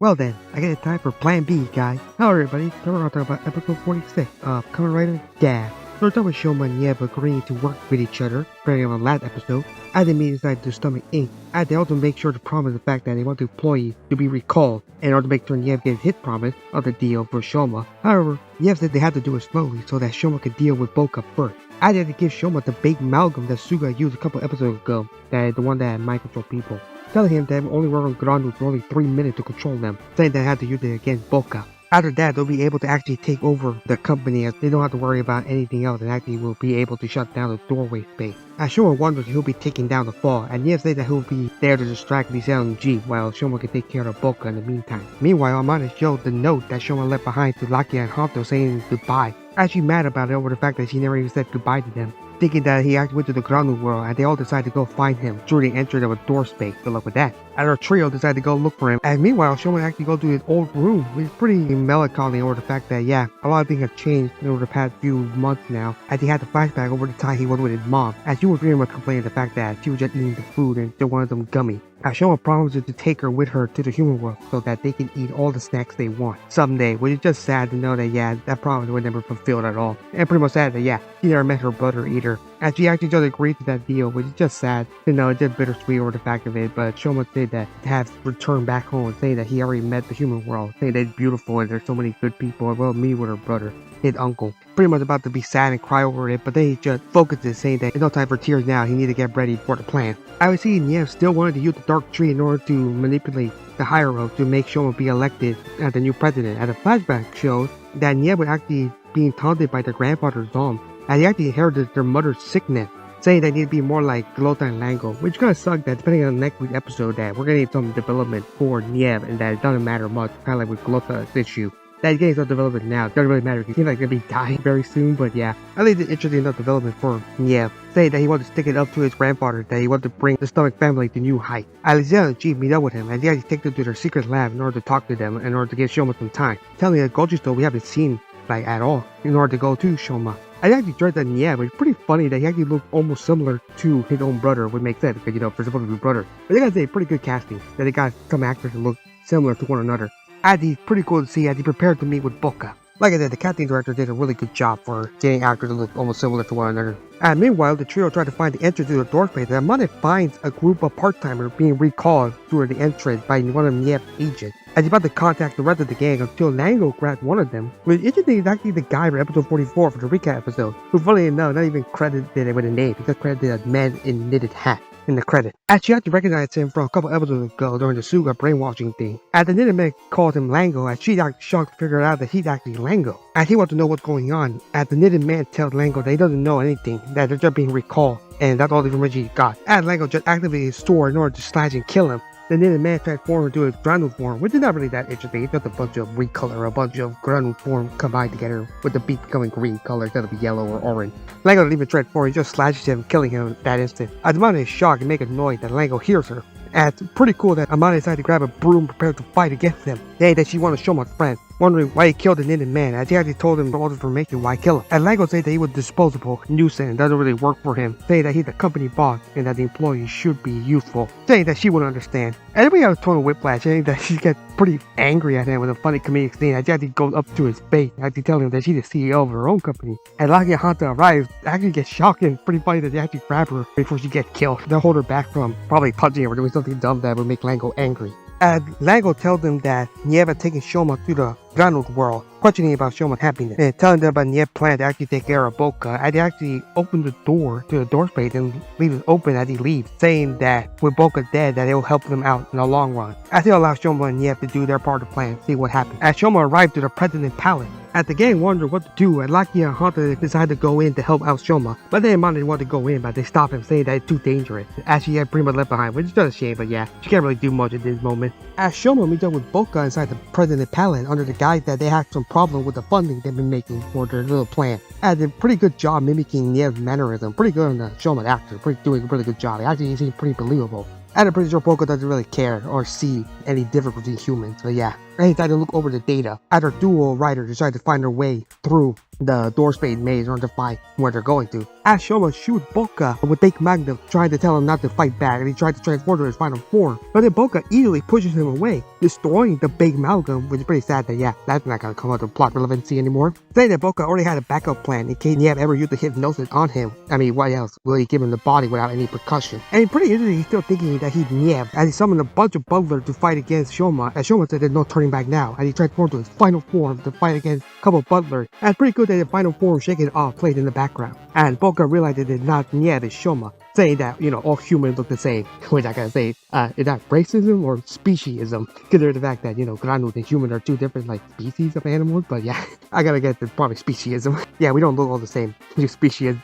Well then, I get it time for Plan B, guys. Hello everybody, today we're going to talk about episode 46 of Kamen Rider Gavv. So it's with Shouma and Nyelv agreeing to work with each other, comparing on the last episode, as they meet inside their stomach ink, as they also make sure to promise the fact that they want the employees to be recalled in order to make sure Nyelv gets his promise of the deal for Shouma. However, Nyelv said they had to do it slowly so that Shouma could deal with Bocca first. I had to give Shouma the big amalgam that Suga used a couple episodes ago, that is the one that had mind control people, telling him that only work on Grandu for only 3 minutes to control them, saying they had to use it against Bocca. After that, they'll be able to actually take over the company as they don't have to worry about anything else and actually will be able to shut down the doorway space. As Shouma wonders if he'll be taking down the fall, and Nyelv says that he'll be there to distract these LMG while Shouma can take care of Bocca in the meantime. Meanwhile, Amane showed the note that Shouma left behind to Lakia and Honto saying goodbye. Actually mad about it over the fact that she never even said goodbye to them, thinking that he actually went to the Grandu world and they all decided to go find him through the entrance of a door space. Good luck with that. And our trio decided to go look for him. And meanwhile, Shouma actually go to his old room, which is pretty melancholy over the fact that, yeah, a lot of things have changed over the past few months now, as he had the flashback over the time he was with his mom, as she was pretty much complaining the fact that she was just eating the food and still wanted some gummy. As Shouma promises to take her with her to the human world so that they can eat all the snacks they want someday, which is just sad to know that, yeah, that promise was never fulfilled at all. And pretty much sad that, yeah, she never met her brother either. And she actually just agreed to that deal, which is just sad. You know, it's just bittersweet over the fact of it, but Shouma said that to have returned back home, saying that he already met the human world, saying that it's beautiful and there's so many good people, as well me with her brother, his uncle. Pretty much about to be sad and cry over it, but then he just focuses saying that there's no time for tears now, he needs to get ready for the plan. I would see Nyelv still wanted to use the dark tree in order to manipulate the higher ups to make Shouma be elected as the new president, as the flashback shows that Nyelv was actually being taunted by their grandfather Zom, and he actually inherited their mother's sickness, saying they need to be more like Glota and Lango, which kind of sucked that depending on the next week's episode that we're going to need some development for Nyelv and that it doesn't matter much, kind of like with Glota's issue. That getting some development now, it doesn't really matter, he seems like he'll be dying very soon, but yeah, at least it's interesting enough development for Nyelv, saying that he wanted to stick it up to his grandfather, that he wanted to bring the Stomach family to new heights. Alicia and Chief meet up with him, and he actually takes them to their secret lab in order to talk to them, in order to give Shouma some time, telling the Goji store we haven't seen, like, at all, in order to go to Shouma. I actually dread that Nyelv, it's pretty funny that he actually looked almost similar to his own brother, which makes sense, because, you know, they're supposed to be brothers. But they gotta say, pretty good casting, that they got some actors that look similar to one another. As he's pretty cool to see as he prepared to meet with Bocca. Like I said, the casting director did a really good job for getting actors to look almost similar to one another. And meanwhile, the trio tried to find the entrance to the door space, and Amane finds a group of part-timers being recalled through the entrance by one of Nyelv's agents. As he's about to contact the rest of the gang until Lango grabs one of them, which interesting is actually the guy from episode 44 for the recap episode, who funnily enough not even credited with a name, he just credited as man in knitted hat in the credit. As she had to recognize him from a couple episodes ago during the Suga brainwashing thing. As the knitted man calls him Lango, as she's actually shocked to figure out that he's actually Lango. As he wants to know what's going on, as the knitted man tells Lango that he doesn't know anything, that they're just being recalled, and that's all the information he got. As Lango just activated his sword in order to slash and kill him, the knitted man transformed into his Grandu form, which is not really that interesting. It's just a bunch of recolor, a bunch of Grandu form combined together, with the beak becoming green color instead of yellow or orange. Lango doesn't even transform, he just slashes him, killing him that instant. Amane is shocked and makes a noise that Lango hears her. And it's pretty cool that Amane decided to grab a broom prepared to fight against them, saying that she wanted to show my friend, wondering why he killed the knitted man, as he actually told him all the information why kill him. And Lango said that he was disposable, nuisance, and doesn't really work for him, saying that he's the company boss and that the employees should be useful, saying that she wouldn't understand. And we have a total whiplash, saying that she gets pretty angry at him with a funny comedic scene as she actually goes up to his face, actually telling him that she's the CEO of her own company. And Lakia and Honto arrives, actually gets shocked and pretty funny that they actually grab her before she gets killed. They'll hold her back from probably punching her or doing something dumb that would make Lango angry. And Lango tells them that Nyelv had taken Shouma to the Grandu world, questioning about Shouma's happiness, and telling them about Nyelv's plan to actually take care of Bocca, and they actually open the door to the door space and leave it open as he leaves, saying that with Bocca dead, that it will help them out in the long run. As they allow Shouma and Nyelv to do their part of the plan, see what happens. As Shouma arrived to the president's palace, as the gang wondered what to do, and Lakia and Honto decided to go in to help out Shouma, but then Amane wanted to go in, but they stopped him, saying that it's too dangerous, as she had pretty much left behind, which is just a shame, but yeah, she can't really do much at this moment. As Shouma meets up with Bocca inside the president's palace under the guise that they had some problem with the funding they've been making for their little plan. And did a pretty good job mimicking Nyelv's mannerism, pretty good on the Shouma actor, doing a really good job. Actually, he seems pretty believable. And I'm pretty sure Bocca doesn't really care or see any difference between humans, but yeah. They decided to look over the data as our duo writers decided to find their way through the door spade maze in order to find where they're going to. As Shouma shoots Bocca with Big Magnum, trying to tell him not to fight back, and he tried to transform to his final form. But then Bocca easily pushes him away, destroying the Big Amalgam, which is pretty sad that, yeah, that's not gonna come out of plot relevancy anymore. Saying that Bocca already had a backup plan in case Nyelv ever used the hypnosis on him. I mean, what else will he give him the body without any percussion? And pretty interesting, he's still thinking that he's Nyelv, as he summoned a bunch of butlers to fight against Shouma, as Shouma said there's no turning back now, and he transformed to his final form to fight against a couple of butlers. And it's pretty good that the final form shaking it off played in the background. And Bocca realized that it's not Nyelv, it's Shouma, saying that, all humans look the same, which I gotta say, is that racism or speciesism? Consider the fact that, Granus and human are two different, species of animals, but yeah, I gotta get the probably speciesism. Yeah, we don't look all the same. You species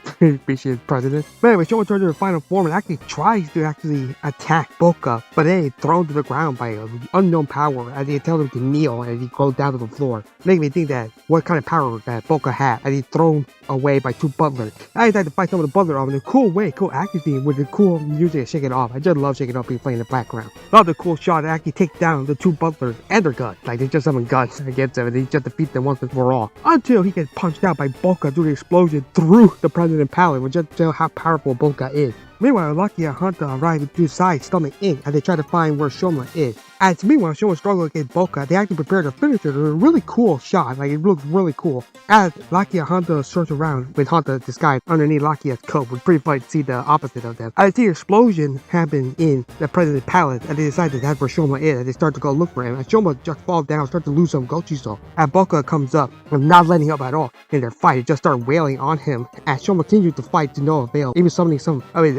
president. But anyway, Shouma turns to her final form and actually tries to attack Bocca, but then he's thrown to the ground by an unknown power as he tells him to kneel and he goes down to the floor. Making me think that what kind of power that Bocca had as he's thrown away by two butlers. I decided to fight some of the butlers off in a cool way, cool accuracy with the cool music of Shake It Off. I just love Shake It Off being played in the background. Love the cool shot to actually take down the two butlers and their guns. They just summon guns against them and they just defeat them once and for all. Until he gets punched out by Bocca through the explosion through the President Palace, which just shows how powerful Bocca is. Meanwhile, Lucky and Hunter arrive at two sides, stomach in, as they try to find where Shouma is. As meanwhile, Shouma struggles against Bocca, they actually prepare to finish it with a really cool shot, it looks really cool. As Lucky and Hunter search around with Hunter disguised underneath Lucky's coat, it's pretty funny to see the opposite of them. As the explosion happen in the President's Palace, and they decide that that's where Shouma is, and they start to go look for him, and Shouma just falls down, starts to lose some Gochiso. And Bocca comes up, and not letting up at all in their fight, just start wailing on him, as Shouma continues to fight to no avail, even summoning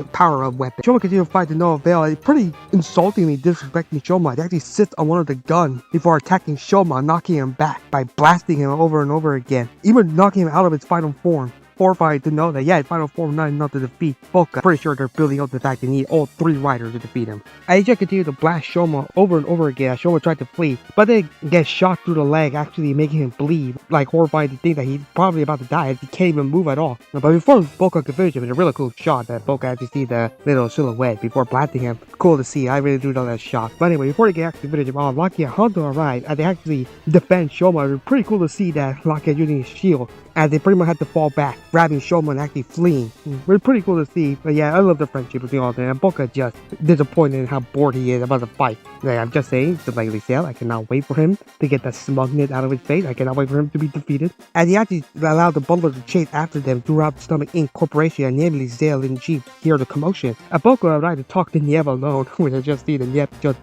power-up weapon. Shouma continues to fight to no avail, and pretty insultingly disrespecting Shouma. They actually sits on one of the guns before attacking Shouma, knocking him back by blasting him over and over again, even knocking him out of his final form. Horrified to know that, yeah, his final form not enough to defeat Bocca. Pretty sure they're building up the fact they need all three riders to defeat him. And he just continued to blast Shouma over and over again as Shouma tried to flee, but then gets shot through the leg, actually making him bleed. Horrified to think that he's probably about to die as he can't even move at all. But before Bocca could finish him, it's a really cool shot that Bocca actually see the little silhouette before blasting him. Cool to see. I really do love that shot. But anyway, before they can actually finish him off, Lucky and Hunter arrive and they actually defend Shouma. It's pretty cool to see that Lucky is using his shield, as they pretty much had to fall back, grabbing Shouma and actually fleeing. It's pretty cool to see, but yeah, I love the friendship between all of them. And Bocca just disappointed in how bored he is about the fight. I'm just saying, just like Lisel, I cannot wait for him to get the smugness out of his face. I cannot wait for him to be defeated. And he actually allowed the butler to chase after them throughout the Stomach Inc. Corporation, and namely Lisel and Jeep hear the commotion. And Bocca arrived to talk to Nyelv alone, when I just see the Nyelv just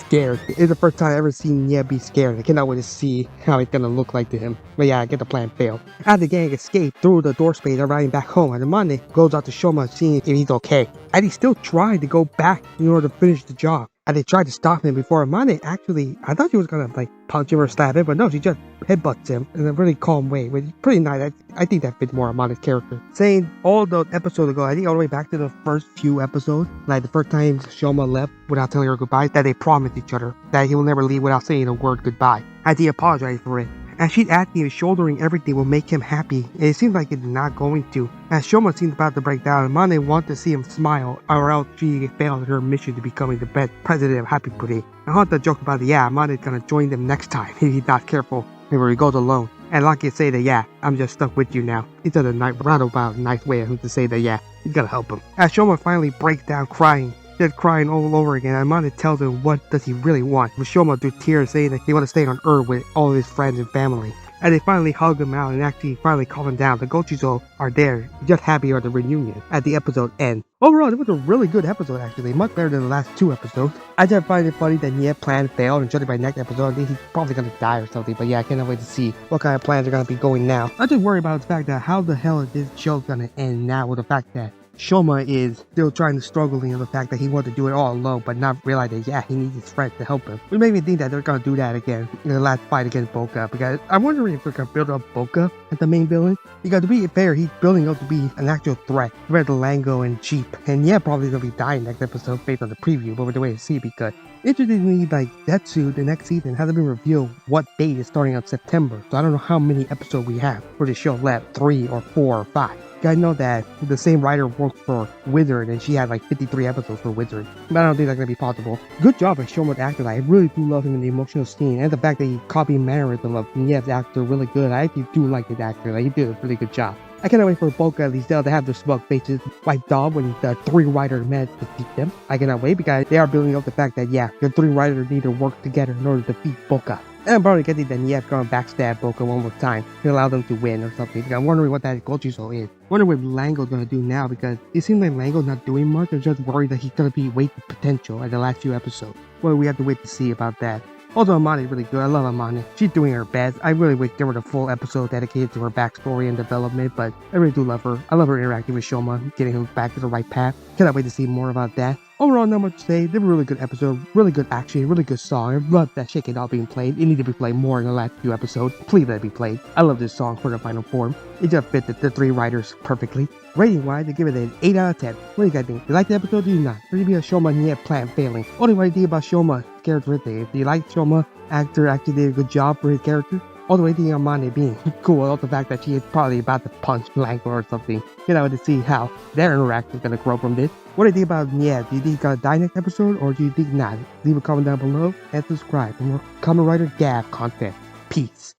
scared. It's the first time I ever seen Nyelv be scared. I cannot wait to see how it's gonna look like to him. But yeah, I get the plan failed. As the gang escaped through the door space, arriving back home, and Amane goes out to Shouma seeing if he's okay. And he still tried to go back in order to finish the job. And they tried to stop him before Amane actually, I thought she was gonna punch him or stab him, but no, she just headbutts him in a really calm way, which is pretty nice. I think that fits more Amane's character. Saying all those episodes ago, I think all the way back to the first few episodes, the first time Shouma left without telling her goodbye, that they promised each other that he will never leave without saying a word goodbye. And he apologized for it. And she's asking if shouldering everything will make him happy, and it seems like it's not going to. As Shouma seems about to break down, Amane wants to see him smile, or else she failed her mission to becoming the best president of Happy Puri. And Hunter joked about Amane is gonna join them next time if he's not careful, where he goes alone. And Lucky say that, I'm just stuck with you now. It's a roundabout nice way of him to say that, he's gonna help him. As Shouma finally breaks down crying, just crying all over again, Amane tells him what does he really want, with Shouma through tears saying that he wants to stay on Earth with all of his friends and family. And they finally hug him out and actually finally calm him down. The Gochizo are there, just happy at the reunion at the episode end. Overall, it was a really good episode actually, much better than the last two episodes. I just find it funny that Nyelv plan failed, and judging by next episode, I think he's probably gonna die or something. But I cannot wait to see what kind of plans are gonna be going now. I just worry about the fact that how the hell is this show gonna end now, with the fact that Shouma is still trying to struggle in the fact that he wanted to do it all alone, but not realizing that, he needs his friends to help him. Which made me think that they're gonna do that again in the last fight against Bocca, because I'm wondering if they're gonna build up Bocca as the main villain. Because to be fair, he's building up to be an actual threat compared to Lango and Jeep. And probably gonna be dying next episode based on the preview, but we're waiting to see, because interestingly, Detsu, the next season, hasn't been revealed what date is starting on September. So I don't know how many episodes we have for the show left, 3 or 4 or 5. guys know that the same writer worked for Wizard, and she had like 53 episodes for Wizard. But I don't think that's gonna be possible. Good job by Shouma the actor. I really do love him in the emotional scene, and the fact that he copied mannerism of Nyelv's actor really good. I actually do like his actor. Like, he did a really good job. I cannot wait for Bocca at least to have their smug faces wiped off when the three writers managed to defeat them. I cannot wait because they are building up the fact that, yeah, the three writers need to work together in order to defeat Bocca. And I'm probably getting that Nyelv gonna backstab Bocca one more time to allow them to win or something. Because I'm wondering what that Gochiso is. Wondering what Lango's gonna do now, because it seems like Lango's not doing much. They're just worried that he's gonna be wasted potential at the last few episodes. Well, we have to wait to see about that. Also, Amane is really good. I love Amane. She's doing her best. I really wish there were a full episode dedicated to her backstory and development, but I really do love her. I love her interacting with Shouma, getting him back to the right path. Cannot wait to see more about that. Overall, not much to say. They were a really good episode, really good action, really good song. I love that Shake It Out being played. It needed to be played more in the last few episodes. Please let it be played. I love this song for the final form. It just fit the three writers perfectly. Rating wise, I give it an 8 out of 10. What do you guys think? Do you like the episode or do you not? Or do you be a Shouma Nyelv plan failing? What do you think about Shouma characteristic? If you like Shouma, actor actually did a good job for his character. All the way to Amane being cool, all the fact that she is probably about to punch Lango or something. You know, to see how their interaction is going to grow from this. What do you think about Nyelv? Do you think he's going to die next episode or do you think not? Leave a comment down below and subscribe for more Kamen Rider Gavv content. Peace.